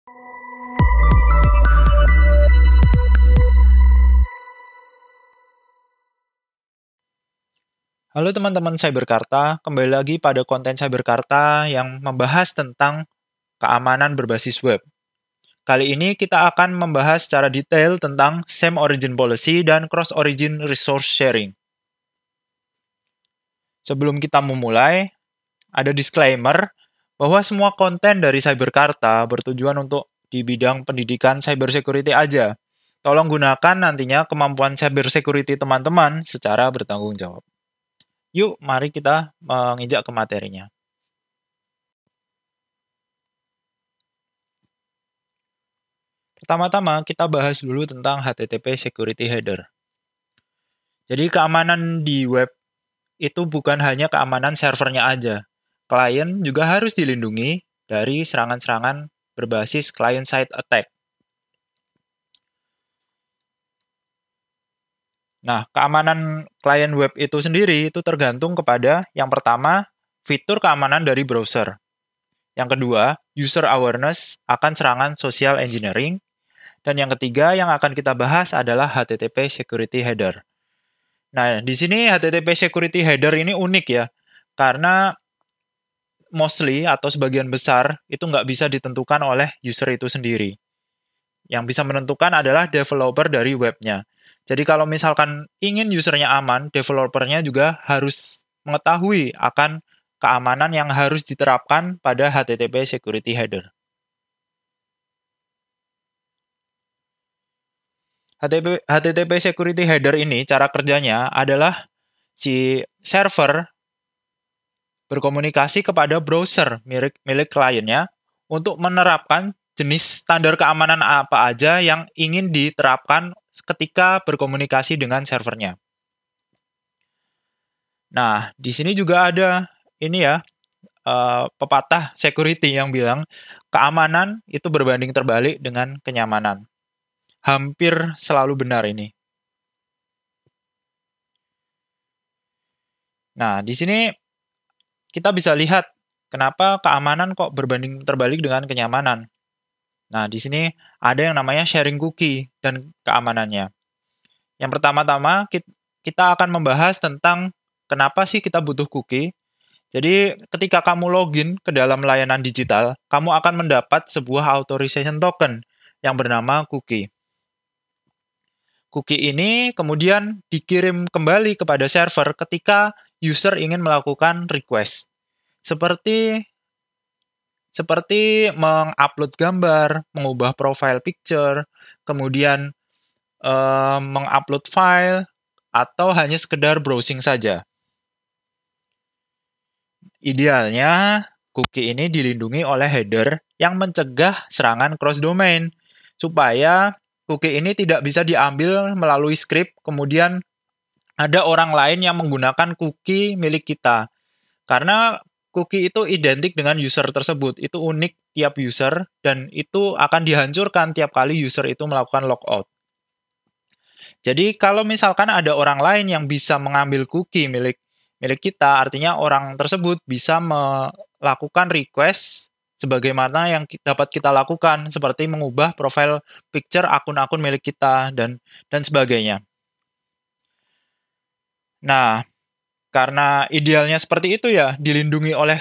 Halo teman-teman Cyberkarta, kembali lagi pada konten Cyberkarta yang membahas tentang keamanan berbasis web. Kali ini kita akan membahas secara detail tentang Same Origin Policy dan Cross Origin Resource Sharing. Sebelum kita memulai, ada disclaimer bahwa semua konten dari Cyberkarta bertujuan untuk di bidang pendidikan cybersecurity aja. Tolong gunakan nantinya kemampuan cybersecurity teman-teman secara bertanggung jawab. Yuk, mari kita menginjak ke materinya. Pertama-tama, kita bahas dulu tentang HTTP Security Header. Jadi, keamanan di web itu bukan hanya keamanan servernya aja. Klien juga harus dilindungi dari serangan-serangan berbasis client-side attack. Nah, keamanan klien web itu sendiri itu tergantung kepada yang pertama, fitur keamanan dari browser. Yang kedua, user awareness akan serangan social engineering. Dan yang ketiga yang akan kita bahas adalah HTTP Security Header. Nah, di sini HTTP Security Header ini unik ya, karena mostly atau sebagian besar itu nggak bisa ditentukan oleh user itu sendiri. Yang bisa menentukan adalah developer dari webnya. Jadi kalau misalkan ingin usernya aman, developernya juga harus mengetahui akan keamanan yang harus diterapkan pada HTTP Security Header. HTTP Security Header ini cara kerjanya adalah si server berkomunikasi kepada browser milik kliennya untuk menerapkan jenis standar keamanan apa aja yang ingin diterapkan ketika berkomunikasi dengan servernya. Nah, di sini juga ada ini ya, pepatah security yang bilang keamanan itu berbanding terbalik dengan kenyamanan. Hampir selalu benar ini. Nah, di sini kita bisa lihat kenapa keamanan kok berbanding terbalik dengan kenyamanan. Nah, di sini ada yang namanya sharing cookie dan keamanannya. Yang pertama-tama kita akan membahas tentang kenapa sih kita butuh cookie. Jadi, ketika kamu login ke dalam layanan digital, kamu akan mendapat sebuah authorization token yang bernama cookie. Cookie ini kemudian dikirim kembali kepada server ketika user ingin melakukan request. Seperti mengupload gambar, mengubah profile picture, kemudian mengupload file, atau hanya sekedar browsing saja. Idealnya, cookie ini dilindungi oleh header yang mencegah serangan cross-domain, supaya cookie ini tidak bisa diambil melalui script, kemudian ada orang lain yang menggunakan cookie milik kita. Karena cookie itu identik dengan user tersebut, itu unik tiap user, dan itu akan dihancurkan tiap kali user itu melakukan logout. Jadi kalau misalkan ada orang lain yang bisa mengambil cookie milik kita, artinya orang tersebut bisa melakukan request sebagaimana yang dapat kita lakukan, seperti mengubah profile picture akun-akun milik kita dan sebagainya. Nah, karena idealnya seperti itu ya, dilindungi oleh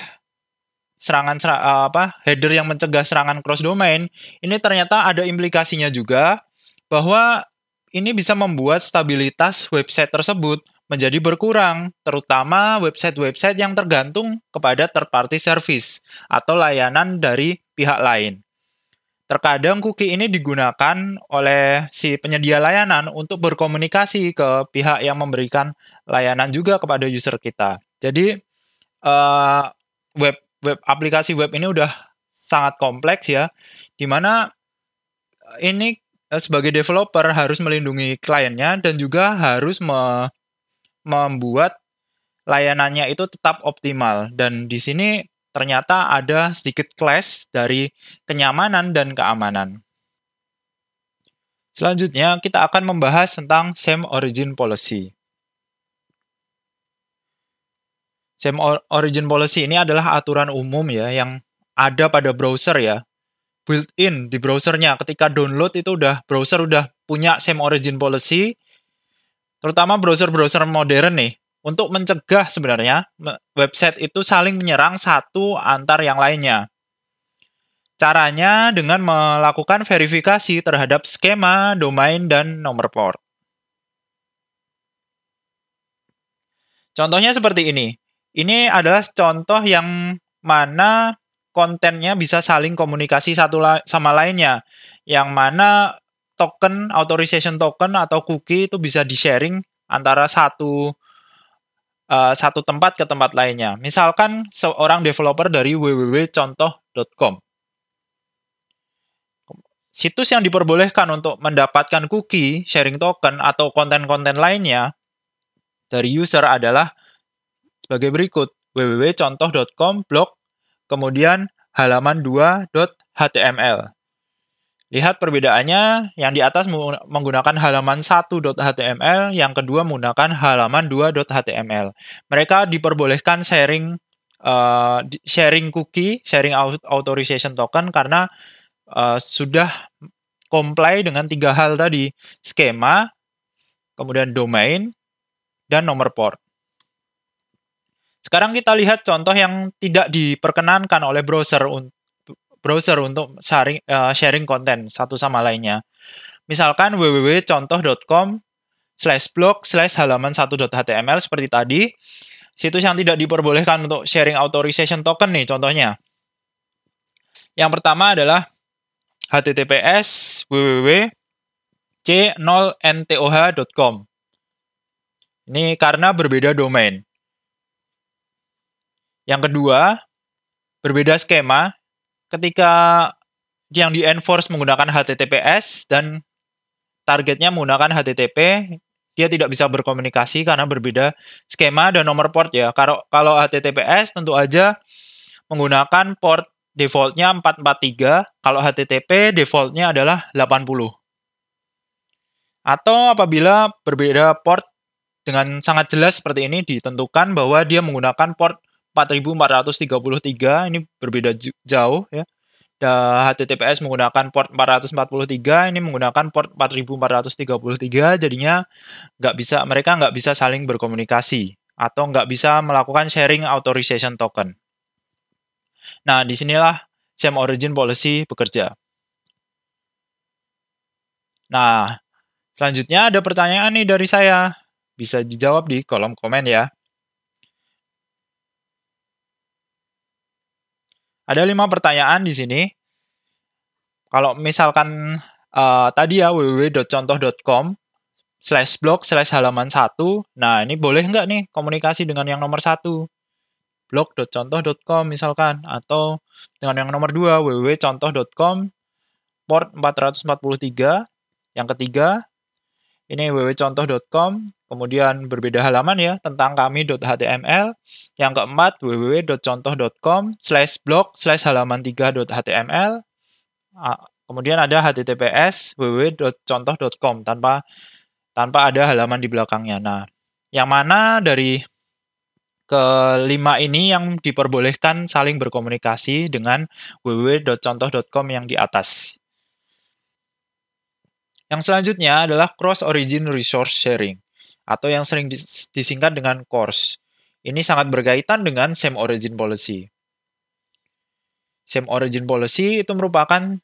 header yang mencegah serangan cross domain, ini ternyata ada implikasinya juga bahwa ini bisa membuat stabilitas website tersebut menjadi berkurang, terutama website-website yang tergantung kepada third party service atau layanan dari pihak lain. Terkadang cookie ini digunakan oleh si penyedia layanan untuk berkomunikasi ke pihak yang memberikan layanan juga kepada user kita. Jadi aplikasi web ini udah sangat kompleks ya, di mana ini sebagai developer harus melindungi kliennya dan juga harus membuat layanannya itu tetap optimal. Dan di sini ternyata ada sedikit clash dari kenyamanan dan keamanan. Selanjutnya, kita akan membahas tentang Same Origin Policy. Same Origin Policy ini adalah aturan umum ya yang ada pada browser ya. built-in di browsernya. Ketika download itu browser udah punya same origin policy, terutama browser-browser modern nih, untuk mencegah sebenarnya website itu saling menyerang satu antar yang lainnya. Caranya dengan melakukan verifikasi terhadap skema, domain, dan nomor port. Contohnya seperti ini. Ini adalah contoh yang mana kontennya bisa saling komunikasi satu sama lainnya. Yang mana token, authorization token atau cookie itu bisa di-sharing antara satu tempat ke tempat lainnya. Misalkan seorang developer dari www.contoh.com. Situs yang diperbolehkan untuk mendapatkan cookie, sharing token, atau konten-konten lainnya dari user adalah sebagai berikut: www.contoh.com blog, kemudian halaman 2.html. Lihat perbedaannya, yang di atas menggunakan halaman 1.html, yang kedua menggunakan halaman 2.html. Mereka diperbolehkan sharing cookie, sharing authorization token karena sudah comply dengan 3 hal tadi: skema, kemudian domain, dan nomor port. Sekarang kita lihat contoh yang tidak diperkenankan oleh browser untuk sharing konten satu sama lainnya. Misalkan www.contoh.com/blog/halaman 1.html seperti tadi. Situs yang tidak diperbolehkan untuk sharing authorization token nih contohnya. Yang pertama adalah https www.c0ntoh.com. Ini karena berbeda domain. Yang kedua, berbeda skema. Ketika yang di-enforce menggunakan HTTPS dan targetnya menggunakan HTTP, dia tidak bisa berkomunikasi karena berbeda skema dan nomor port ya. Kalau HTTPS tentu aja menggunakan port defaultnya 443, kalau HTTP defaultnya adalah 80. Atau apabila berbeda port dengan sangat jelas seperti ini, ditentukan bahwa dia menggunakan port 4433, ini berbeda jauh ya. HTTPS menggunakan port 443, ini menggunakan port 4433, jadinya mereka nggak bisa saling berkomunikasi atau nggak bisa melakukan sharing authorization token. Nah, disinilah same origin policy bekerja. Nah, selanjutnya ada pertanyaan nih dari saya. Bisa dijawab di kolom komen ya. Ada 5 pertanyaan di sini. Kalau misalkan tadi ya www.contoh.com/blog/halaman 1, nah ini boleh nggak nih komunikasi dengan yang nomor 1? blog.contoh.com misalkan, atau dengan yang nomor 2 www.contoh.com port 443. Yang ketiga, ini www.contoh.com, kemudian berbeda halaman ya, tentang kami.html. Yang keempat, www.contoh.com/blog/halaman 3.html. Kemudian ada https www.contoh.com tanpa ada halaman di belakangnya. Nah, yang mana dari kelima ini yang diperbolehkan saling berkomunikasi dengan www.contoh.com yang di atas? Yang selanjutnya adalah cross-origin resource sharing, atau yang sering disingkat dengan CORS. Ini sangat berkaitan dengan same origin policy. Same origin policy itu merupakan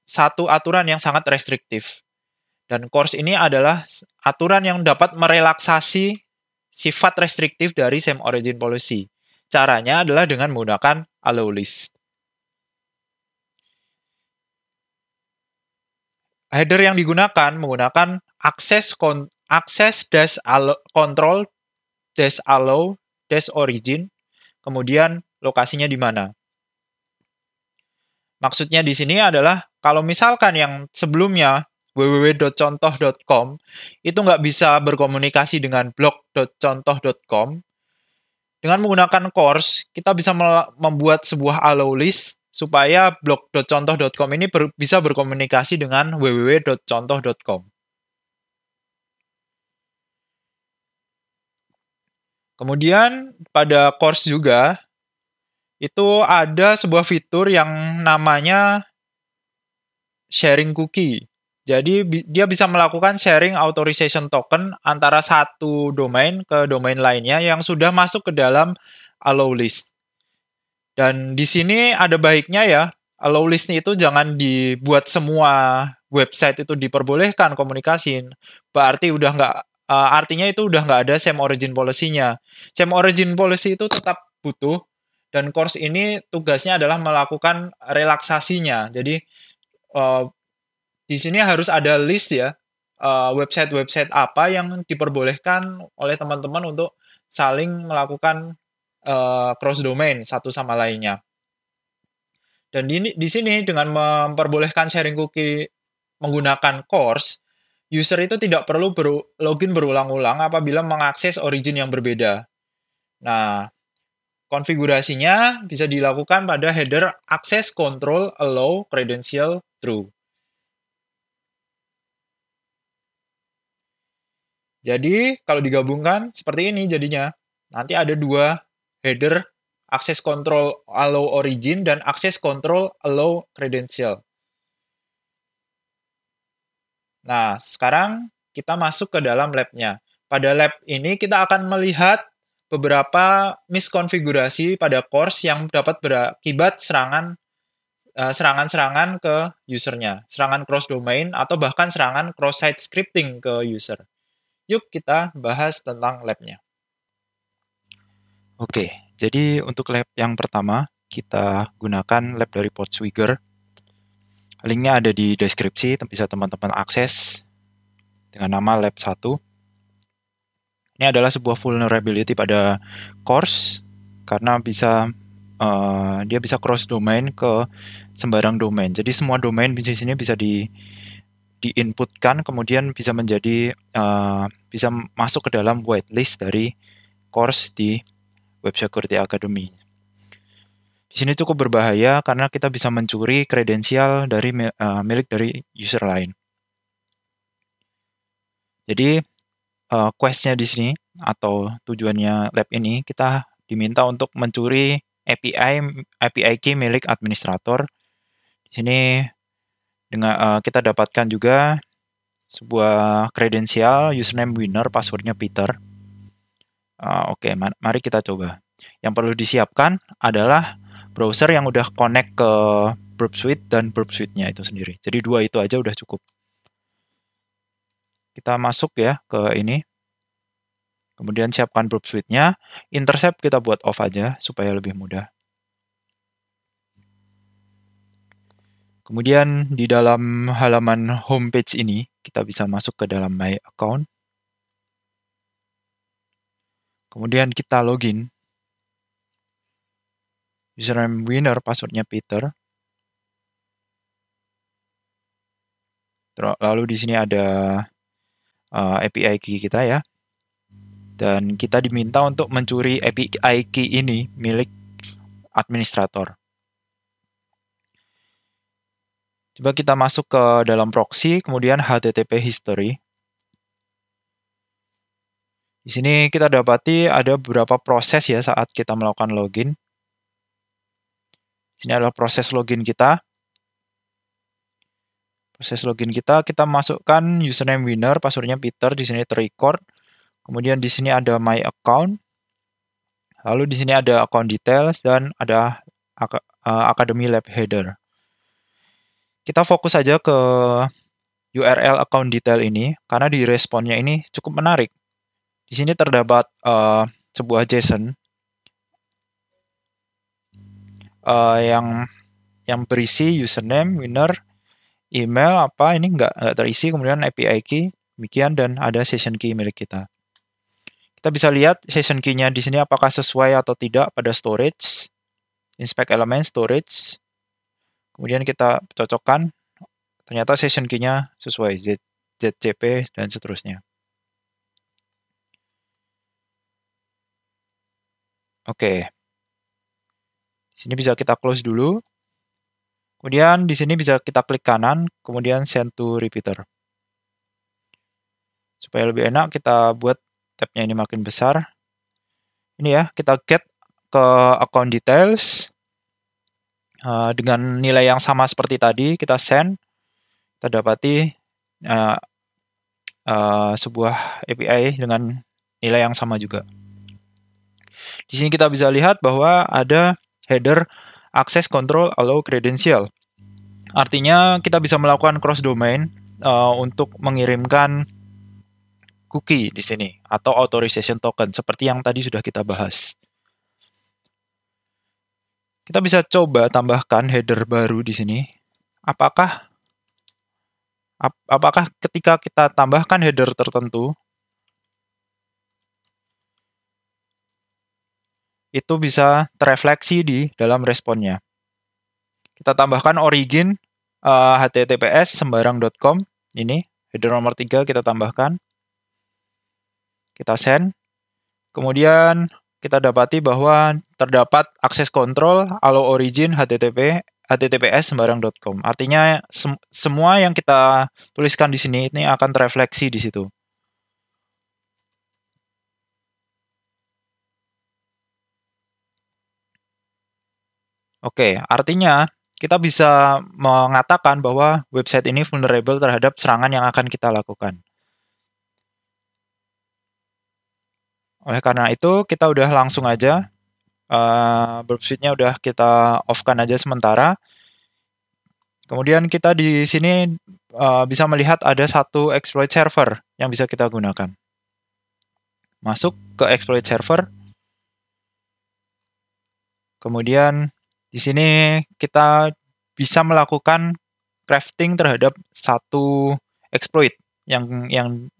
satu aturan yang sangat restriktif. Dan CORS ini adalah aturan yang dapat merelaksasi sifat restriktif dari same origin policy. Caranya adalah dengan menggunakan allow list. Header yang digunakan menggunakan access dash control dash allow dash origin, kemudian lokasinya di mana. Maksudnya di sini adalah kalau misalkan yang sebelumnya www.contoh.com itu nggak bisa berkomunikasi dengan blog.contoh.com, dengan menggunakan CORS kita bisa membuat sebuah allow list supaya blog.contoh.com ini bisa berkomunikasi dengan www.contoh.com. Kemudian pada CORS juga itu ada sebuah fitur yang namanya sharing cookie. Jadi dia bisa melakukan sharing authorization token antara satu domain ke domain lainnya yang sudah masuk ke dalam allow list. Dan di sini ada baiknya ya, allow list itu jangan dibuat semua website itu diperbolehkan komunikasiin. Berarti udah nggak, artinya itu udah nggak ada same origin policy-nya. Same origin policy itu tetap butuh, dan course ini tugasnya adalah melakukan relaksasinya. Jadi di sini harus ada list ya, website-website apa yang diperbolehkan oleh teman-teman untuk saling melakukan cross domain satu sama lainnya. Dan di sini dengan memperbolehkan sharing cookie menggunakan course, user itu tidak perlu login berulang-ulang apabila mengakses origin yang berbeda. Nah, konfigurasinya bisa dilakukan pada header access control allow credential true. Jadi kalau digabungkan seperti ini jadinya. Nanti ada dua header, access control allow origin dan access control allow credential. Nah, sekarang kita masuk ke dalam lab-nya. Pada lab ini kita akan melihat beberapa miskonfigurasi pada course yang dapat berakibat serangan-serangan ke usernya, serangan cross domain atau bahkan serangan cross site scripting ke user. Yuk kita bahas tentang lab-nya. Oke, jadi untuk lab yang pertama kita gunakan lab dari Podswigger. Linknya ada di deskripsi, bisa teman-teman akses dengan nama lab 1. Ini adalah sebuah vulnerability pada course karena dia bisa cross domain ke sembarang domain. Jadi semua domain di sini bisa diinputkan, kemudian bisa bisa masuk ke dalam whitelist dari course di Web Security Academy. Di sini cukup berbahaya karena kita bisa mencuri kredensial dari milik dari user lain. Jadi quest-nya di sini atau tujuannya lab ini kita diminta untuk mencuri API key milik administrator. Di sini kita dapatkan juga sebuah kredensial username winner, passwordnya Peter. Oke, mari kita coba. Yang perlu disiapkan adalah browser yang udah connect ke Burp Suite dan Burp Suite-nya itu sendiri. Jadi dua itu aja udah cukup. Kita masuk ya ke ini. Kemudian siapkan Burp Suite-nya. Intercept kita buat off aja supaya lebih mudah. Kemudian di dalam halaman homepage ini, kita bisa masuk ke dalam My Account. Kemudian kita login. Username winner, passwordnya Peter. Lalu di sini ada API key kita ya. Dan kita diminta untuk mencuri API key ini milik administrator. Coba kita masuk ke dalam proxy, kemudian HTTP history. Di sini kita dapati ada beberapa proses ya saat kita melakukan login. Di sini adalah proses login kita. Proses login kita masukkan username winner, passwordnya Peter, di sini terrecord. Kemudian di sini ada my account. Lalu di sini ada account details dan ada Academy Lab header. Kita fokus saja ke URL account detail ini karena di responnya ini cukup menarik. Di sini terdapat sebuah JSON yang berisi username, winner, email apa ini nggak terisi, kemudian API key demikian dan ada session key milik kita. Kita bisa lihat session key-nya di sini apakah sesuai atau tidak pada storage, inspect element storage. Kemudian kita cocokkan, ternyata session key-nya sesuai ZCP dan seterusnya. Oke. Di sini bisa kita close dulu. Kemudian di sini bisa kita klik kanan, kemudian send to repeater. Supaya lebih enak, kita buat tab-nya ini makin besar. Ini ya, kita get ke account details. Dengan nilai yang sama seperti tadi, kita send. kita dapati sebuah API dengan nilai yang sama juga. Di sini kita bisa lihat bahwa ada header access control allow credential. Artinya kita bisa melakukan cross domain untuk mengirimkan cookie di sini atau authorization token seperti yang tadi sudah kita bahas. Kita bisa coba tambahkan header baru di sini. Apakah ketika kita tambahkan header tertentu itu bisa terefleksi di dalam responnya. Kita tambahkan origin https sembarang.com. Ini header nomor 3 kita tambahkan. Kita send. Kemudian kita dapati bahwa terdapat akses control allow origin https sembarang.com. Artinya semua yang kita tuliskan di sini ini akan terefleksi di situ. Oke, artinya kita bisa mengatakan bahwa website ini vulnerable terhadap serangan yang akan kita lakukan. Oleh karena itu, kita udah langsung aja Burp Suite-nya udah kita off-kan aja sementara. Kemudian kita di sini bisa melihat ada satu exploit server yang bisa kita gunakan. Masuk ke exploit server. Kemudian di sini kita bisa melakukan crafting terhadap satu exploit yang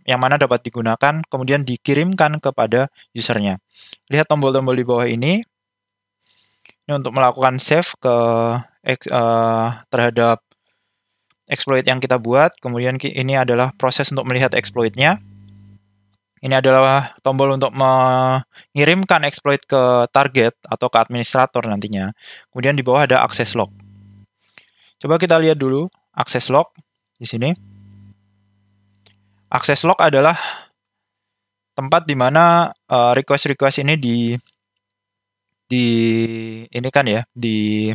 mana dapat digunakan kemudian dikirimkan kepada usernya. Lihat tombol-tombol di bawah ini. Ini untuk melakukan save ke terhadap exploit yang kita buat. Kemudian ini adalah proses untuk melihat exploitnya. Ini adalah tombol untuk mengirimkan exploit ke target atau ke administrator nantinya. Kemudian di bawah ada access log. Coba kita lihat dulu access log di sini. Access log adalah tempat di mana request-request ini ini kan ya, di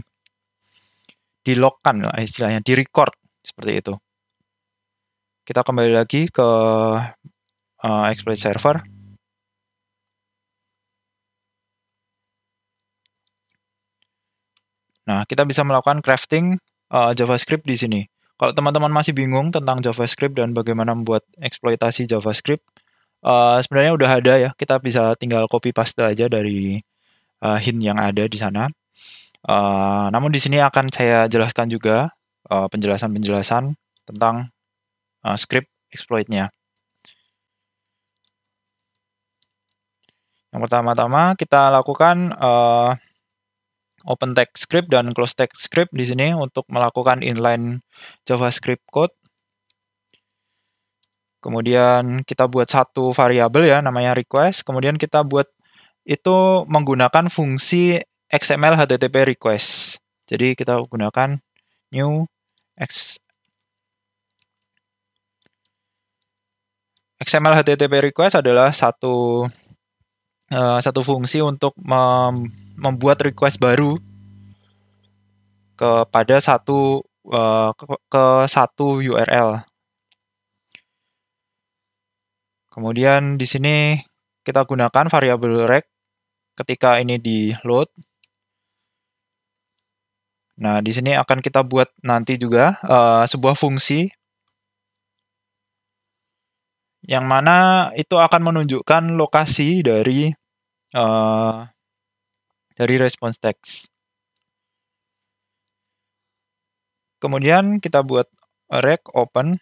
logkan lah istilahnya, di record seperti itu. Kita kembali lagi ke exploit server. Nah, kita bisa melakukan crafting JavaScript di sini. Kalau teman-teman masih bingung tentang JavaScript dan bagaimana membuat eksploitasi JavaScript, sebenarnya udah ada ya. Kita bisa tinggal copy paste aja dari hint yang ada di sana. Namun di sini akan saya jelaskan juga penjelasan-penjelasan tentang script exploit-nya. Yang pertama-tama kita lakukan open text script dan close text script di sini untuk melakukan inline JavaScript code. Kemudian kita buat satu variabel ya namanya request. Kemudian kita buat itu menggunakan fungsi XML HTTP request. Jadi kita gunakan new XML HTTP request adalah satu fungsi untuk membuat request baru kepada satu URL. Kemudian di sini kita gunakan variabel rect ketika ini di load. Nah, di sini akan kita buat nanti juga sebuah fungsi yang mana itu akan menunjukkan lokasi dari response text. Kemudian kita buat rect open.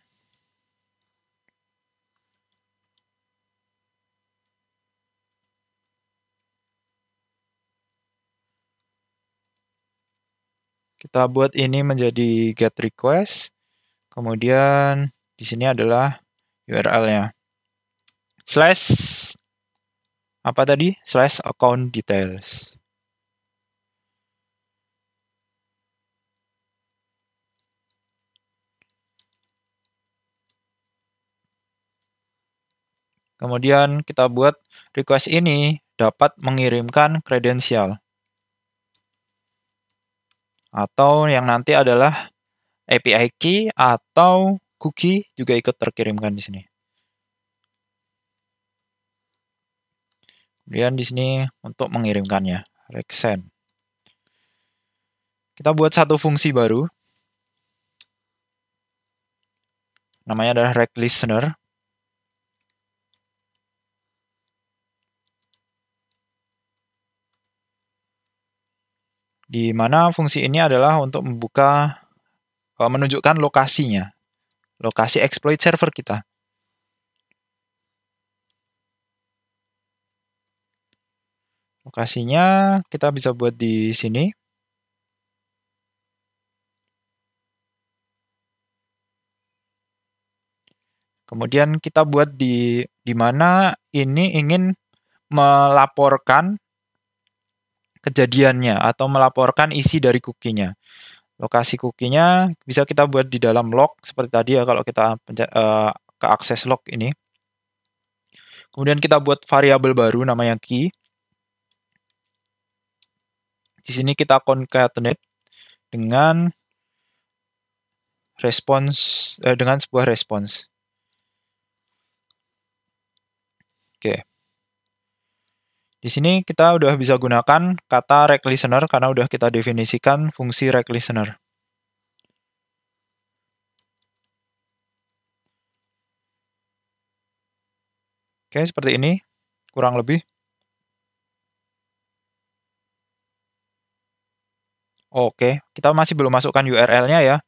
Kita buat ini menjadi get request. Kemudian di sini adalah URL-nya. Apa tadi? /account details. Kemudian kita buat request ini dapat mengirimkan kredensial. Atau yang nanti adalah API key atau cookie juga ikut terkirimkan di sini. Kemudian di sini untuk mengirimkannya, rect send. Kita buat satu fungsi baru. Namanya adalah rect listener. Di mana fungsi ini adalah untuk menunjukkan lokasinya, lokasi exploit server kita. Lokasinya kita bisa buat di sini. Kemudian kita buat di mana ini ingin melaporkan kejadiannya atau melaporkan isi dari cookie-nya. Lokasi cookie-nya bisa kita buat di dalam log seperti tadi ya kalau kita ke akses log ini. Kemudian kita buat variabel baru namanya key. Di sini kita concatenate dengan dengan sebuah response. Oke. Di sini kita udah bisa gunakan kata rect listener karena udah kita definisikan fungsi rect listener. Oke, seperti ini kurang lebih. Oke, kita masih belum masukkan URL-nya ya.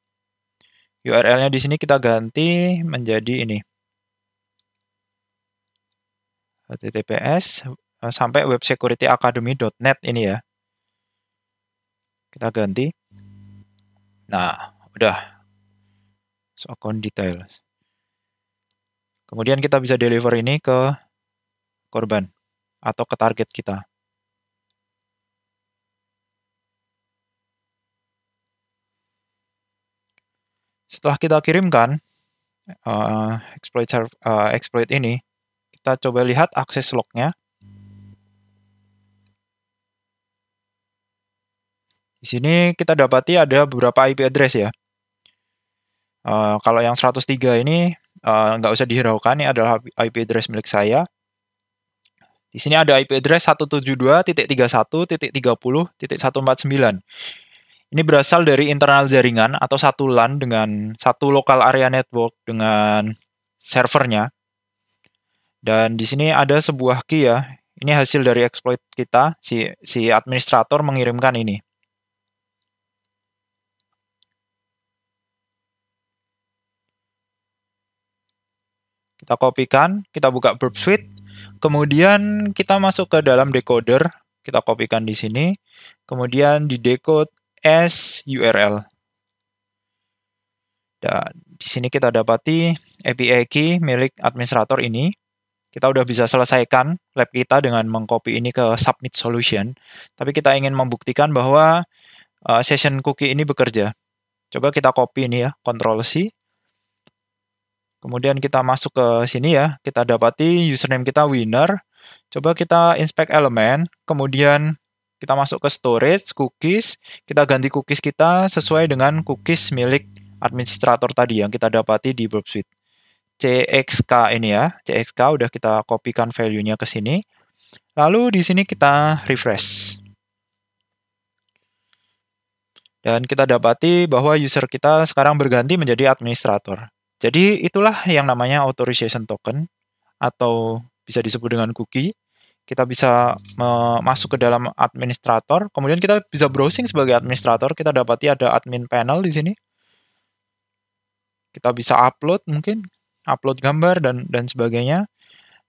URL-nya di sini kita ganti menjadi ini. https sampai websecurityacademy.net ini ya. Kita ganti. Nah, udah. So, account details. Kemudian kita bisa deliver ini ke korban atau ke target kita. Setelah kita kirimkan exploit ini, kita coba lihat akses lognya. Di sini kita dapati ada beberapa IP address ya. Kalau yang 103 ini nggak usah dihiraukan, ini adalah IP address milik saya. Di sini ada IP address 172.31.30.149. Ini berasal dari internal jaringan atau satu LAN dengan satu local area network dengan servernya. Dan di sini ada sebuah key ya. Ini hasil dari exploit kita, si administrator mengirimkan ini. Kita kopikan, kita buka Burp Suite, kemudian kita masuk ke dalam decoder, kita kopikan di sini, kemudian di decode as URL. Dan di sini kita dapati API key milik administrator ini. Kita udah bisa selesaikan lab kita dengan mengcopy ini ke submit solution. Tapi kita ingin membuktikan bahwa session cookie ini bekerja. Coba kita copy ini ya, Ctrl C. Kemudian kita masuk ke sini ya, kita dapati username kita winner. Coba kita inspect elemen, kemudian kita masuk ke storage, cookies. Kita ganti cookies kita sesuai dengan cookies milik administrator tadi yang kita dapati di Burp Suite. CXK ini ya, CXK udah kita kopikan value-nya ke sini. Lalu di sini kita refresh. Dan kita dapati bahwa user kita sekarang berganti menjadi administrator. Jadi itulah yang namanya authorization token atau bisa disebut dengan cookie. Kita bisa masuk ke dalam administrator, kemudian kita bisa browsing sebagai administrator. Kita dapati ada admin panel di sini. Kita bisa upload mungkin, upload gambar dan sebagainya.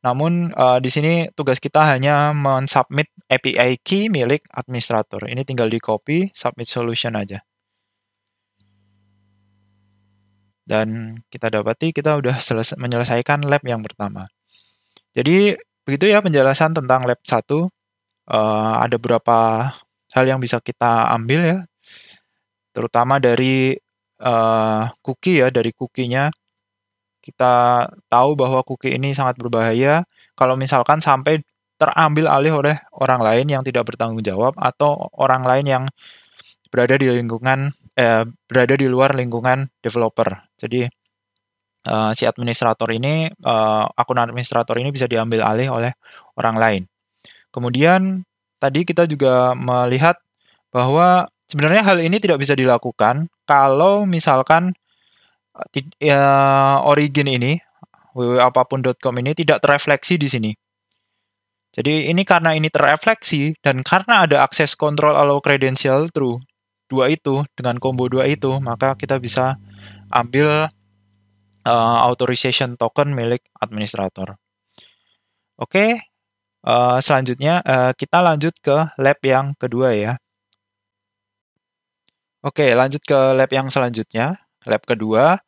Namun di sini tugas kita hanya mensubmit API key milik administrator. Ini tinggal di copy, submit solution aja. Dan kita dapati kita udah menyelesaikan lab yang pertama. Jadi begitu ya penjelasan tentang lab 1. Ada beberapa hal yang bisa kita ambil ya. Terutama dari cookie ya, dari cookie-nya. Kita tahu bahwa cookie ini sangat berbahaya kalau misalkan sampai terambil alih oleh orang lain yang tidak bertanggung jawab atau orang lain yang berada di lingkungan berada di luar lingkungan developer. Jadi si administrator ini, akun administrator ini bisa diambil alih oleh orang lain. Kemudian tadi kita juga melihat bahwa sebenarnya hal ini tidak bisa dilakukan kalau misalkan origin ini www.apapun.com ini tidak terrefleksi di sini. Jadi ini karena ini terrefleksi dan karena ada akses control allow credential true dua itu dengan combo dua itu, maka kita bisa ambil authorization token milik administrator. Oke, selanjutnya kita lanjut ke lab yang kedua ya. Oke, lanjut ke lab yang selanjutnya. Lab kedua.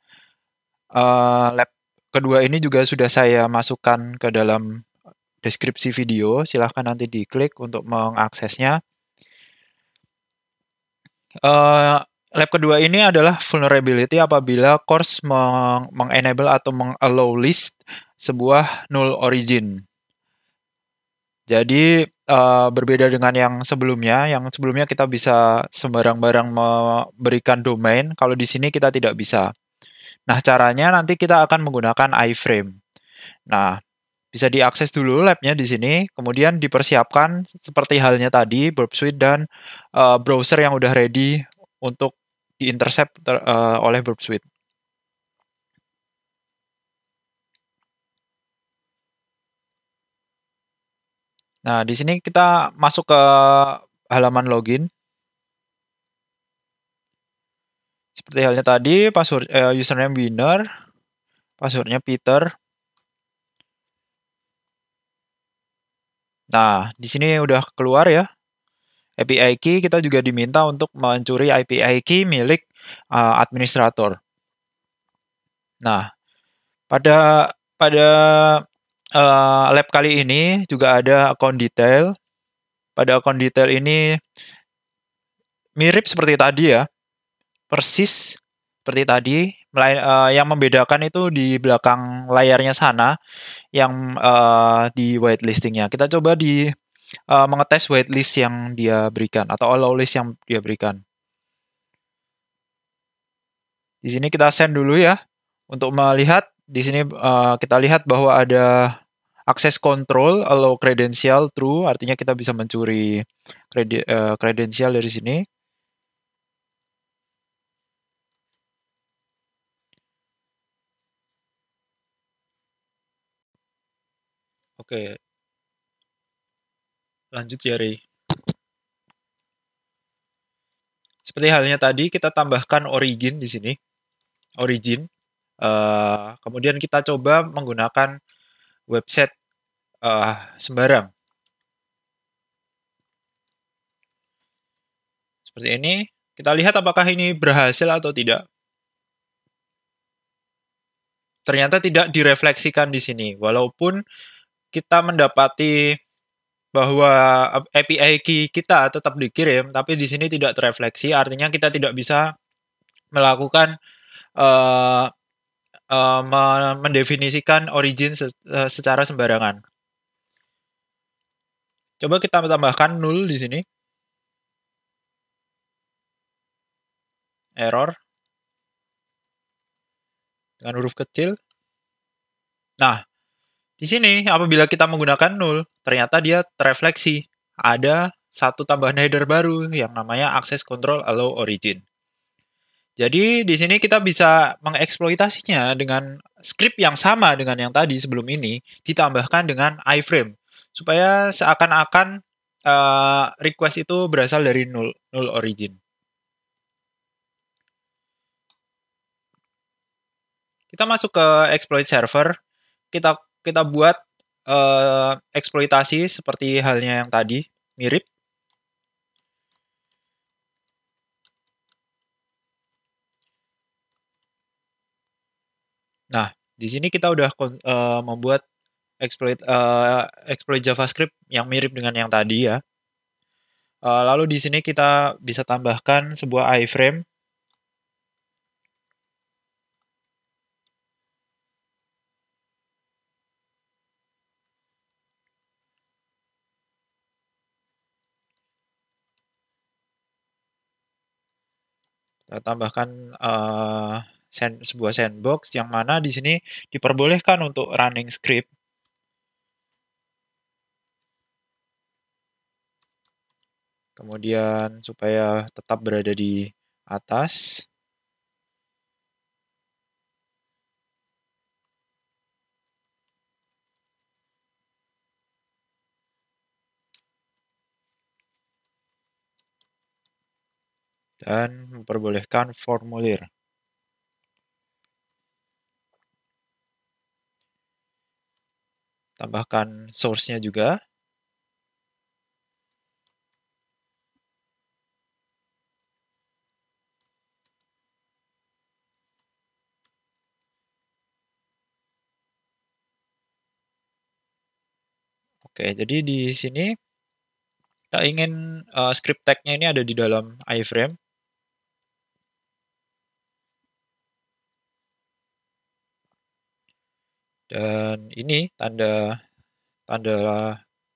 Lab kedua ini juga sudah saya masukkan ke dalam deskripsi video. Silahkan nanti diklik untuk mengaksesnya. Lab kedua ini adalah vulnerability apabila course mengenable atau mengallow list sebuah null origin. Jadi berbeda dengan yang sebelumnya. Yang sebelumnya kita bisa sembarang-barang memberikan domain. Kalau di sini kita tidak bisa. Nah, caranya nanti kita akan menggunakan iframe. Nah, bisa diakses dulu labnya di sini, kemudian dipersiapkan seperti halnya tadi, Burp Suite dan browser yang udah ready untuk diintercept oleh Burp Suite. Nah, di sini kita masuk ke halaman login. Seperti halnya tadi, password username winner, passwordnya Peter. Nah, di sini udah keluar ya. API key kita juga diminta untuk mencuri API key milik administrator. Nah, pada lab kali ini juga ada account detail. Pada account detail ini mirip seperti tadi ya, persis seperti tadi. Yang membedakan itu di belakang layarnya sana, yang di whitelistingnya. Kita coba mengetes whitelist yang dia berikan atau allow list yang dia berikan. Di sini kita send dulu ya untuk melihat. Di sini kita lihat bahwa ada akses control allow credential true, artinya kita bisa mencuri credential dari sini. Oke. Lanjut ya, Ray. Seperti halnya tadi, kita tambahkan origin di sini. Origin. Kemudian kita coba menggunakan website sembarang. Seperti ini. Kita lihat apakah ini berhasil atau tidak. Ternyata tidak direfleksikan di sini. Walaupun kita mendapati bahwa API key kita tetap dikirim, tapi di sini tidak terefleksi, artinya kita tidak bisa melakukan mendefinisikan origin secara sembarangan. Coba kita tambahkan null di sini. Error. Dengan huruf kecil. Nah, di sini apabila kita menggunakan null, ternyata dia terefleksi. Ada satu tambahan header baru yang namanya access control allow origin. Jadi di sini kita bisa mengeksploitasinya dengan script yang sama dengan yang tadi sebelum ini, ditambahkan dengan iframe supaya seakan-akan request itu berasal dari null origin. Kita masuk ke exploit server, kita buat eksploitasi seperti halnya yang tadi, mirip. Nah, di sini kita udah membuat exploit JavaScript yang mirip dengan yang tadi ya. Lalu di sini kita bisa tambahkan sebuah iframe. Kita Kita tambahkan sebuah sandbox yang mana di sini diperbolehkan untuk running script. Kemudian supaya tetap berada di atas. Dan memperbolehkan formulir. Tambahkan source-nya juga. Oke, jadi di sini kita ingin script tag-nya ini ada di dalam iframe. Dan ini tanda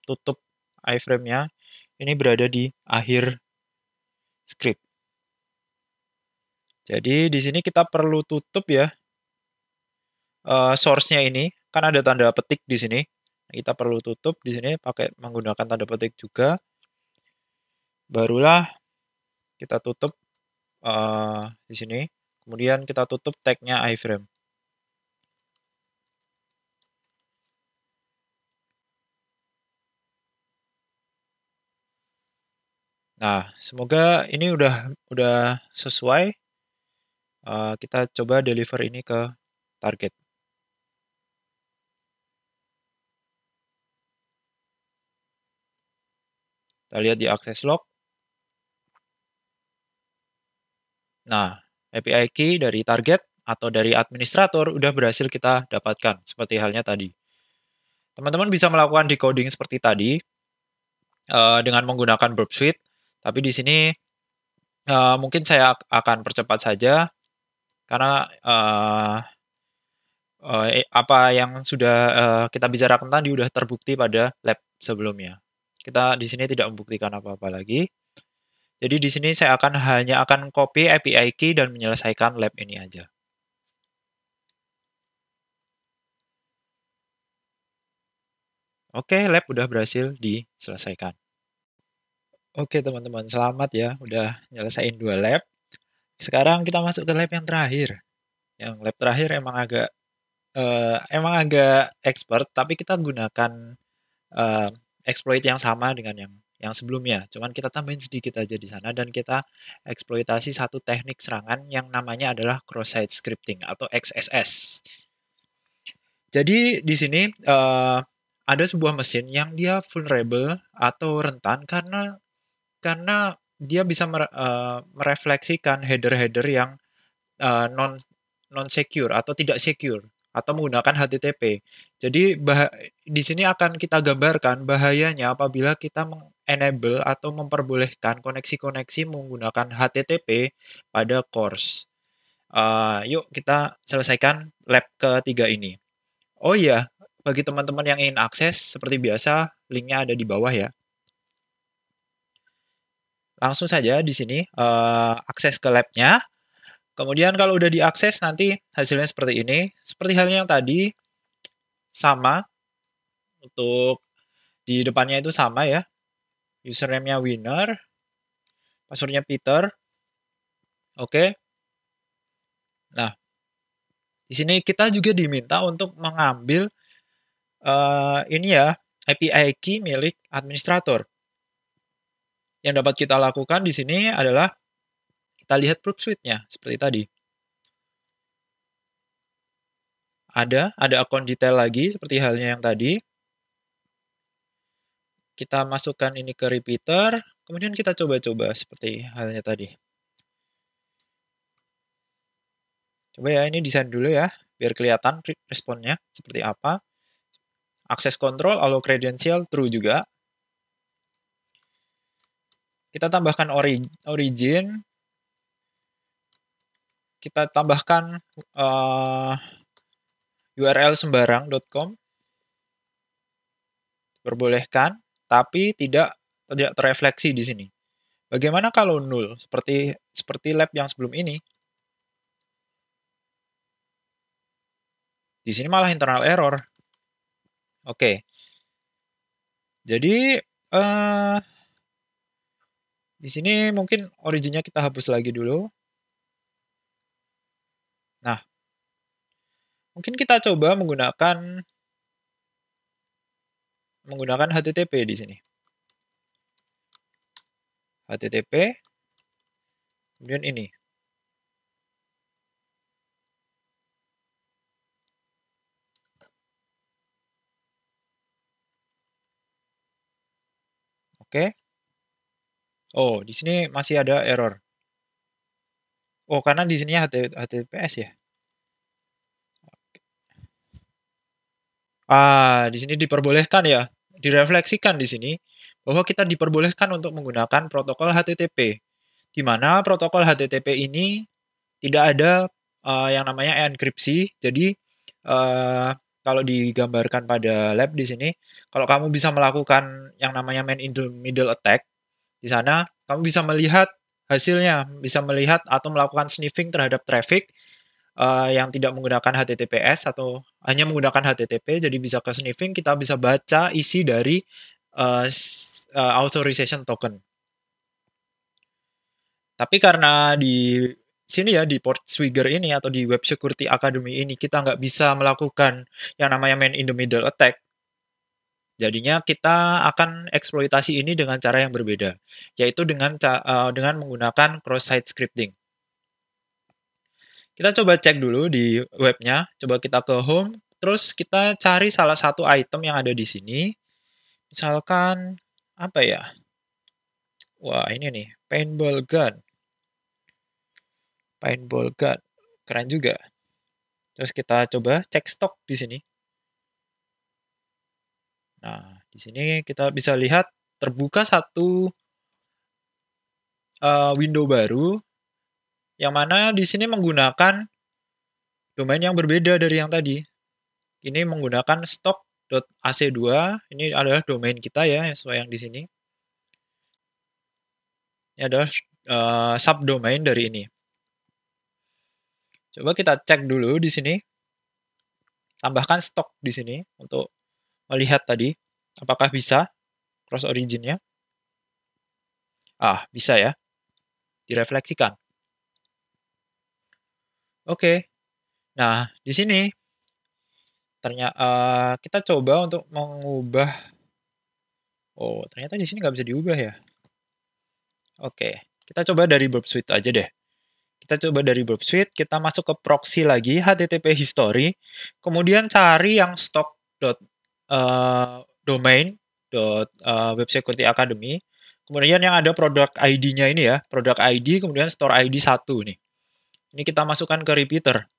tutup iframe-nya ini berada di akhir script. Jadi di sini kita perlu tutup ya source-nya ini, kan ada tanda petik di sini. Kita perlu tutup di sini pakai menggunakan tanda petik juga. Barulah kita tutup di sini. Kemudian kita tutup tag-nya iframe. Nah, semoga ini udah sesuai. Kita coba deliver ini ke target. Kita lihat di access log. Nah, API key dari target atau dari administrator udah berhasil kita dapatkan, seperti halnya tadi. Teman-teman bisa melakukan decoding seperti tadi dengan menggunakan Burp Suite, tapi di sini mungkin saya akan percepat saja karena apa yang sudah kita bicarakan tadi udah terbukti pada lab sebelumnya. Kita di sini tidak membuktikan apa-apa lagi. Jadi di sini saya hanya akan copy API key dan menyelesaikan lab ini aja. Oke, lab udah berhasil diselesaikan. Oke teman-teman, selamat ya udah nyelesain 2 lab. Sekarang kita masuk ke lab yang terakhir. Yang lab terakhir emang agak expert, tapi kita gunakan exploit yang sama dengan yang sebelumnya. Cuman kita tambahin sedikit aja di sana dan kita eksploitasi satu teknik serangan yang namanya adalah cross-site scripting atau XSS. Jadi di sini ada sebuah mesin yang dia vulnerable atau rentan karena dia bisa merefleksikan header-header yang non secure atau tidak secure atau menggunakan HTTP. Jadi di sini akan kita gambarkan bahayanya apabila kita enable atau memperbolehkan koneksi-koneksi menggunakan HTTP pada course. Yuk kita selesaikan lab ketiga ini. Oh iya, bagi teman-teman yang ingin akses, seperti biasa, linknya ada di bawah ya. Langsung saja di sini akses ke labnya. Kemudian kalau udah diakses nanti hasilnya seperti ini. Seperti halnya yang tadi, sama. Untuk di depannya itu sama ya. Username-nya winner. Password-nya Peter. Oke. Nah, di sini kita juga diminta untuk mengambil ini ya, API key milik administrator. Yang dapat kita lakukan di sini adalah kita lihat proof suite-nya seperti tadi. Ada akun detail lagi seperti halnya yang tadi. Kita masukkan ini ke repeater, kemudian kita coba-coba seperti halnya tadi. Coba ya, ini desain dulu ya, biar kelihatan responnya seperti apa. Access control, allow credential, true juga. Kita tambahkan origin. Kita tambahkan URL sembarang.com. Perbolehkan, tapi tidak terrefleksi di sini. Bagaimana kalau null? Seperti lab yang sebelum ini. Di sini malah internal error. Oke. Jadi di sini mungkin originnya kita hapus lagi dulu. Nah, mungkin kita coba menggunakan HTTP di sini. HTTP, kemudian ini. Oke. Oh, di sini masih ada error. Oh, karena di sini HTTPS ya. Di sini diperbolehkan ya, direfleksikan di sini bahwa kita diperbolehkan untuk menggunakan protokol HTTP, di mana protokol HTTP ini tidak ada yang namanya enkripsi. Jadi kalau digambarkan pada lab di sini, kalau kamu bisa melakukan yang namanya man in the middle attack, di sana kamu bisa melihat hasilnya, bisa melihat atau melakukan sniffing terhadap traffic yang tidak menggunakan HTTPS atau hanya menggunakan HTTP, jadi bisa ke sniffing, kita bisa baca isi dari authorization token. Tapi karena di sini ya, di Portswigger ini atau di Web Security Academy ini, kita nggak bisa melakukan yang namanya man in the middle attack. Jadinya kita akan eksploitasi ini dengan cara yang berbeda, yaitu dengan menggunakan cross-site scripting. Kita coba cek dulu di webnya, coba kita ke home, terus kita cari salah satu item yang ada di sini. Misalkan, apa ya? Wah, ini nih, paintball gun. Paintball gun, keren juga. Terus kita coba cek stok di sini. Nah, di sini kita bisa lihat terbuka satu window baru, yang mana di sini menggunakan domain yang berbeda dari yang tadi. Ini menggunakan stock.ac2, ini adalah domain kita ya, sesuai yang di sini. Ini adalah subdomain dari ini. Coba kita cek dulu di sini. Tambahkan stok di sini untuk melihat tadi apakah bisa cross originnya. Bisa ya. Direfleksikan. Oke. Nah, di sini ternyata kita coba untuk mengubah. Oh, ternyata di sini nggak bisa diubah ya. Oke, kita coba dari Burp Suite aja deh. Kita coba dari Burp Suite, kita masuk ke proxy lagi, HTTP history, kemudian cari yang stock.domain web security academy, kemudian yang ada produk ID-nya ini ya, produk ID, kemudian store ID 1 nih. Ini kita masukkan ke repeater.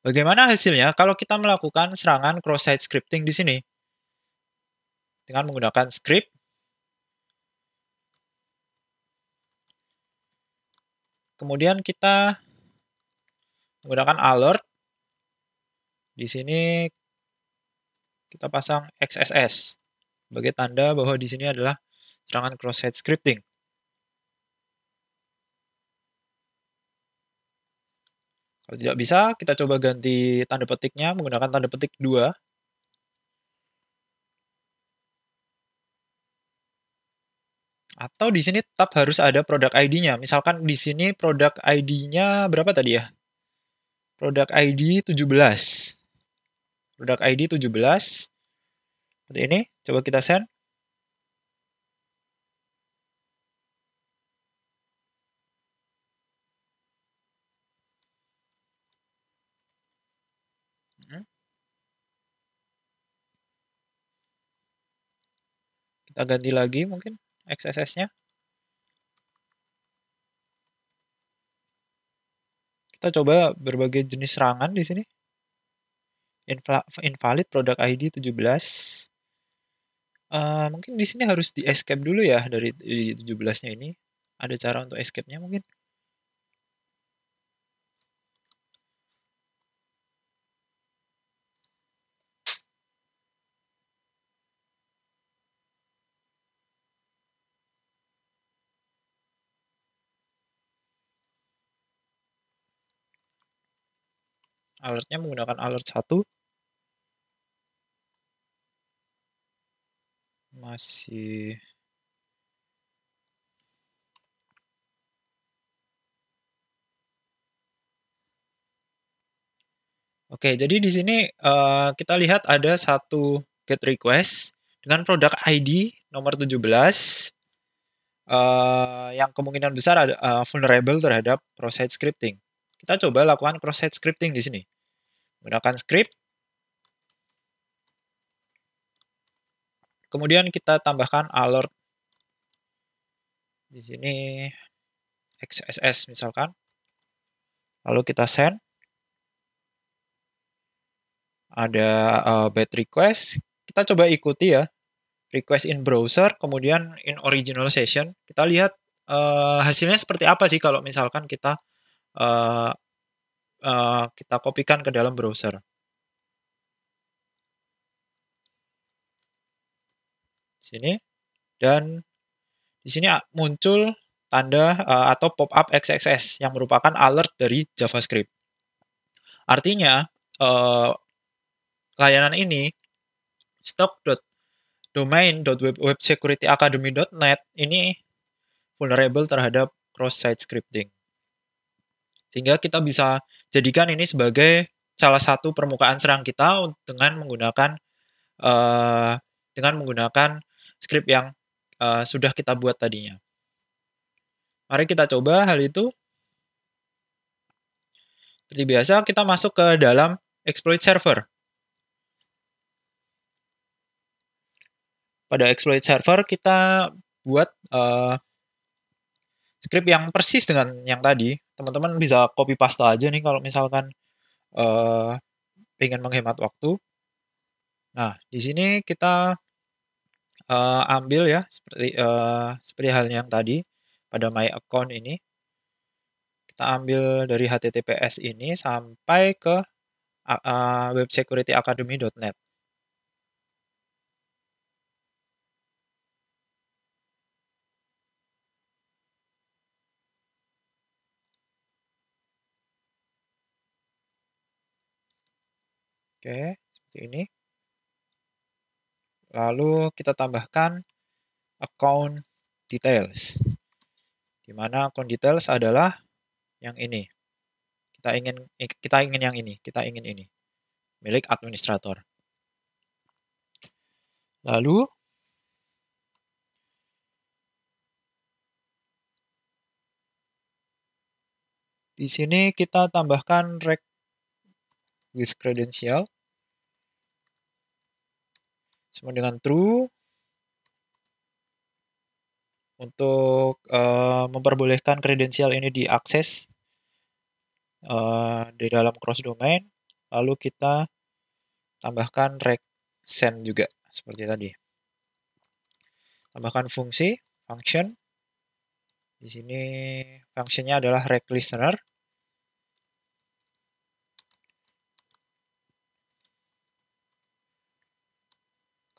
Bagaimana hasilnya kalau kita melakukan serangan cross-site scripting di sini? Dengan menggunakan script, kemudian kita menggunakan alert. Di sini kita pasang XSS sebagai tanda bahwa di sini adalah serangan cross-site scripting. Kalau tidak bisa, kita coba ganti tanda petiknya menggunakan tanda petik 2. Atau di sini tetap harus ada produk ID-nya. Misalkan di sini produk ID-nya berapa tadi ya? Produk ID 17. Produk ID 17. Seperti ini, coba kita send. Kita ganti lagi mungkin XSS-nya. Kita coba berbagai jenis serangan di sini. Invalid produk ID 17. Mungkin di sini harus di escape dulu ya dari 17-nya ini. Ada cara untuk escape-nya mungkin. Alertnya menggunakan alert 1. Masih Oke, jadi di sini kita lihat ada satu GET request dengan produk ID nomor 17 yang kemungkinan besar ada vulnerable terhadap cross-site scripting. Kita coba lakukan cross-site scripting di sini. Menggunakan script. Kemudian kita tambahkan alert di sini XSS misalkan. Lalu kita send. Ada bad request. Kita coba ikuti ya. Request in browser, kemudian in original session. Kita lihat hasilnya seperti apa sih kalau misalkan kita kita kopikan ke dalam browser. Sini. Dan di sini muncul tanda atau pop-up XXS yang merupakan alert dari JavaScript. Artinya, layanan ini stock.domain.websecurityacademy.net ini vulnerable terhadap cross-site scripting. Sehingga kita bisa jadikan ini sebagai salah satu permukaan serang kita dengan menggunakan script yang sudah kita buat tadinya. Mari kita coba hal itu. Seperti biasa, kita masuk ke dalam exploit server. Pada exploit server, kita buat script yang persis dengan yang tadi. Teman-teman bisa copy paste aja nih kalau misalkan ingin menghemat waktu. Nah, di sini kita ambil ya seperti halnya yang tadi pada my account ini. Kita ambil dari HTTPS ini sampai ke websecurityacademy.net. Oke, seperti ini. Lalu kita tambahkan account details. Di mana account details adalah yang ini. Kita ingin yang ini, kita ingin ini. Milik administrator. Lalu di sini kita tambahkan rec with credential sama dengan true untuk memperbolehkan kredensial ini diakses di dalam cross domain. Lalu kita tambahkan rec send juga seperti tadi. Tambahkan fungsi function. Di sini fungsinya adalah rec listener.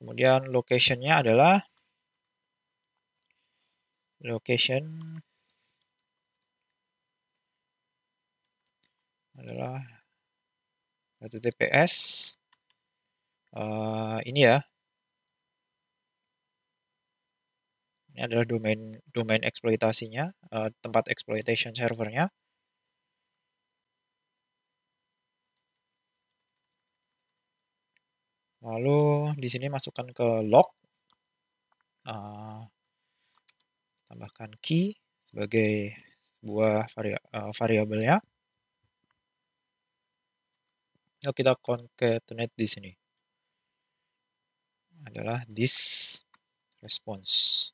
Kemudian location-nya adalah location adalah HTTPS ini ya. Ini adalah domain eksploitasinya, tempat exploitation servernya. Lalu di sini masukkan ke log, tambahkan key sebagai sebuah variabelnya. Lalu kita concatenate di sini adalah this response.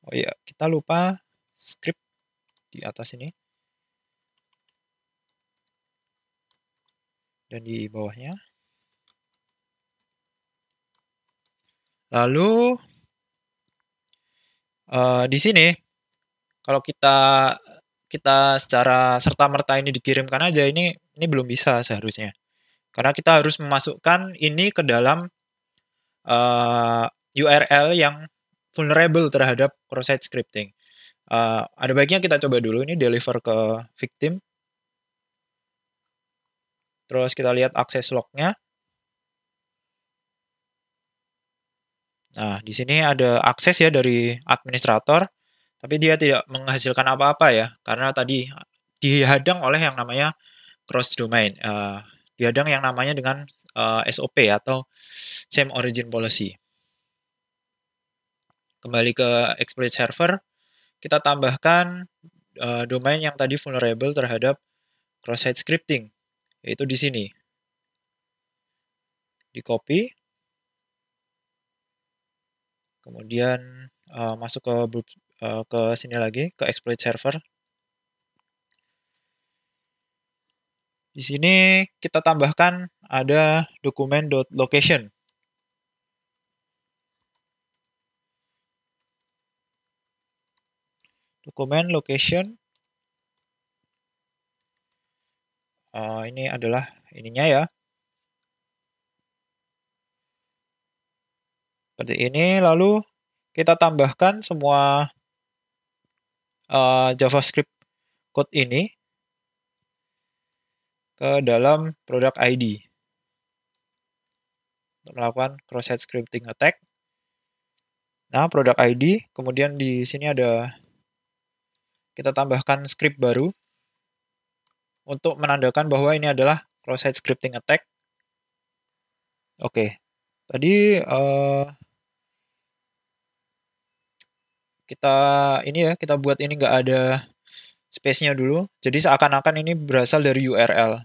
Oh iya, kita lupa script di atas ini. Dan di bawahnya. Lalu di sini kalau kita secara serta-merta ini dikirimkan aja, ini belum bisa seharusnya. Karena kita harus memasukkan ini ke dalam URL yang vulnerable terhadap cross-site scripting. Ada baiknya kita coba dulu ini deliver ke victim. Terus kita lihat akses lognya. Nah, di sini ada akses ya dari administrator, tapi dia tidak menghasilkan apa-apa ya, karena tadi dihadang oleh yang namanya cross domain. Dihadang yang namanya dengan SOP atau same origin policy. Kembali ke exploit server, kita tambahkan domain yang tadi vulnerable terhadap cross-site scripting, yaitu di sini. Di copy, kemudian masuk ke sini lagi, ke exploit server. Di sini kita tambahkan ada dokumen.location. Dokumen location. Ini adalah ininya ya. Seperti ini, lalu kita tambahkan semua JavaScript code ini ke dalam product ID untuk melakukan cross-site scripting attack. Nah, product ID, kemudian di sini ada kita tambahkan script baru untuk menandakan bahwa ini adalah cross-site scripting attack. Oke, tadi kita buat ini nggak ada space-nya dulu, jadi seakan-akan ini berasal dari URL.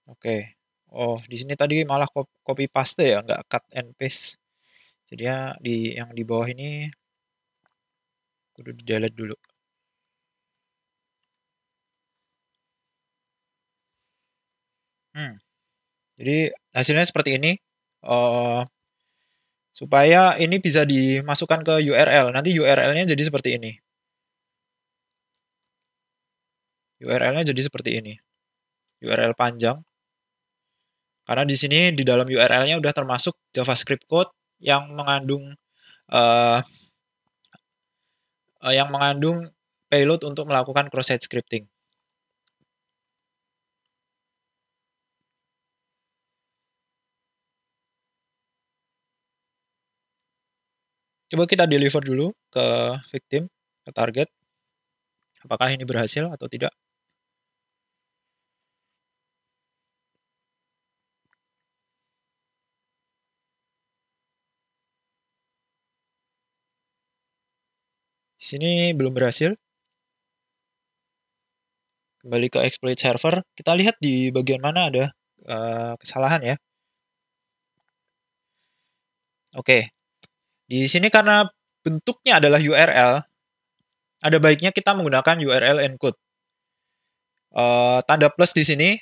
Oke. Oh, di sini tadi malah copy paste ya, nggak cut and paste. Jadinya yang di bawah ini kudu di delete dulu. Jadi hasilnya seperti ini. Supaya ini bisa dimasukkan ke URL. Nanti URL-nya jadi seperti ini. URL-nya jadi seperti ini. URL panjang. Karena di sini di dalam URL-nya udah termasuk JavaScript code yang mengandung payload untuk melakukan cross-site scripting. Coba kita deliver dulu ke victim, ke target. Apakah ini berhasil atau tidak? Di sini belum berhasil. Kembali ke exploit server. Kita lihat di bagian mana ada kesalahan ya. Oke. Di sini karena bentuknya adalah URL, ada baiknya kita menggunakan URL encode. Tanda plus di sini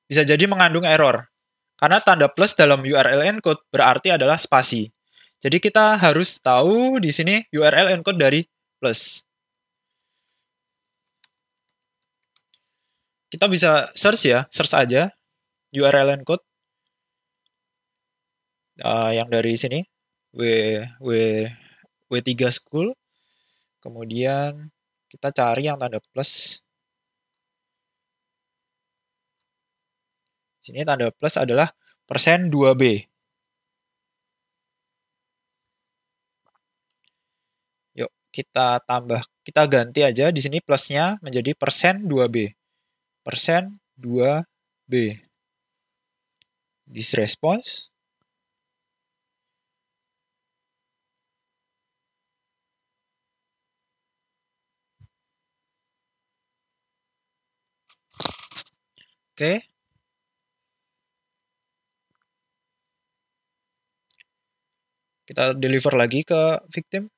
bisa jadi mengandung error. Karena tanda plus dalam URL encode berarti adalah spasi. Jadi kita harus tahu di sini URL encode dari plus. Kita bisa search aja URL encode yang dari sini W3 School. Kemudian kita cari yang tanda plus. Sini tanda plus adalah persen 2B. Yuk, kita ganti aja di sini plusnya menjadi persen 2B. Persen 2B. This response. Oke. Kita deliver lagi ke victim.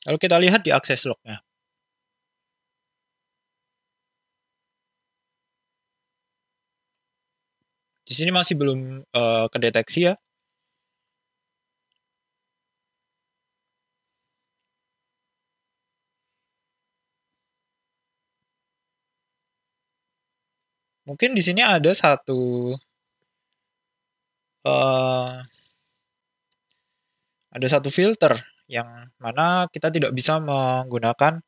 Lalu kita lihat di access log-nya. Di sini masih belum kedeteksi ya. Mungkin di sini ada satu filter yang mana kita tidak bisa menggunakan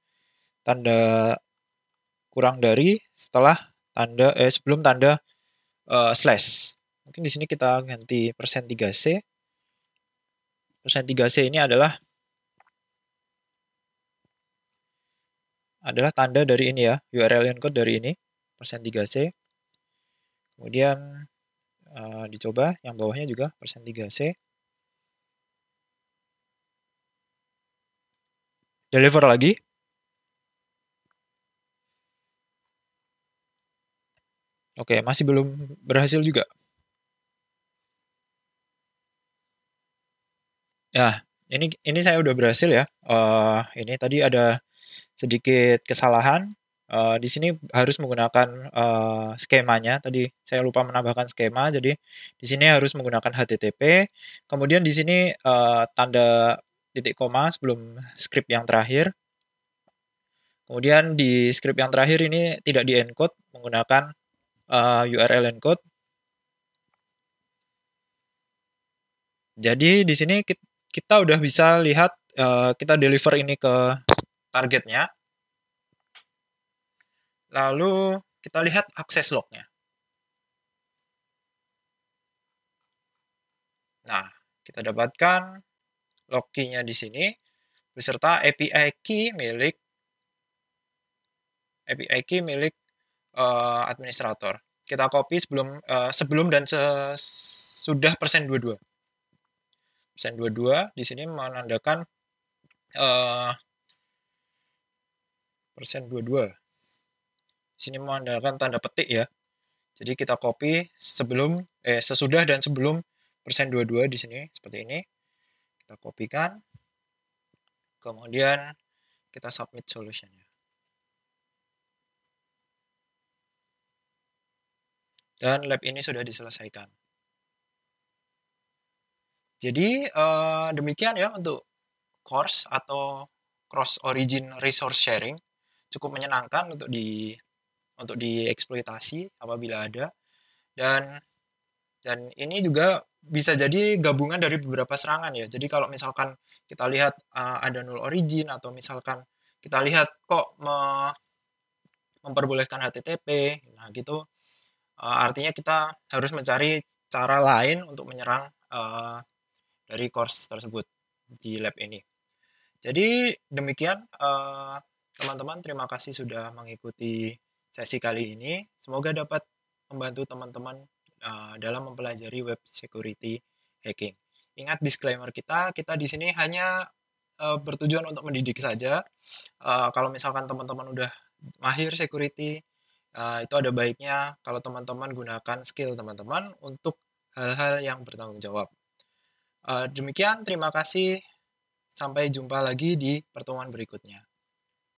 tanda kurang dari setelah tanda sebelum tanda slash. Mungkin di sini kita ganti %3c. %3c ini adalah tanda dari ini ya, URL encode dari ini, %3c. Kemudian dicoba yang bawahnya juga %3c. Deliver lagi. Oke, masih belum berhasil juga. Ya, ini saya udah berhasil ya. Ini tadi ada sedikit kesalahan. Di sini harus menggunakan skemanya. Tadi saya lupa menambahkan skema. Jadi di sini harus menggunakan HTTP. Kemudian di sini tanda titik koma sebelum script yang terakhir. Kemudian di script yang terakhir ini tidak di encode menggunakan URL encode. Jadi di sini kita udah bisa lihat kita deliver ini ke targetnya. Lalu kita lihat akses lognya. Nah, kita dapatkan log key-nya di sini beserta API key milik administrator. Kita copy sebelum dan sesudah %22. %22 di sini menandakan %22. Di sini menandakan tanda petik ya. Jadi kita copy sesudah dan sebelum %22 di sini seperti ini. Kita kopikan. Kemudian kita submit solutionnya. Dan lab ini sudah diselesaikan. Jadi demikian ya untuk course atau cross origin resource sharing. Cukup menyenangkan untuk dieksploitasi apabila ada. Dan ini juga bisa jadi gabungan dari beberapa serangan ya. Jadi kalau misalkan kita lihat ada null origin atau misalkan kita lihat kok memperbolehkan HTTP, nah gitu artinya kita harus mencari cara lain untuk menyerang dari course tersebut di lab ini. Jadi demikian teman-teman, terima kasih sudah mengikuti sesi kali ini. Semoga dapat membantu teman-teman dalam mempelajari web security hacking. Ingat disclaimer kita di sini hanya bertujuan untuk mendidik saja. Kalau misalkan teman-teman udah mahir security, itu ada baiknya kalau teman-teman gunakan skill teman-teman untuk hal-hal yang bertanggung jawab. Demikian, terima kasih. Sampai jumpa lagi di pertemuan berikutnya.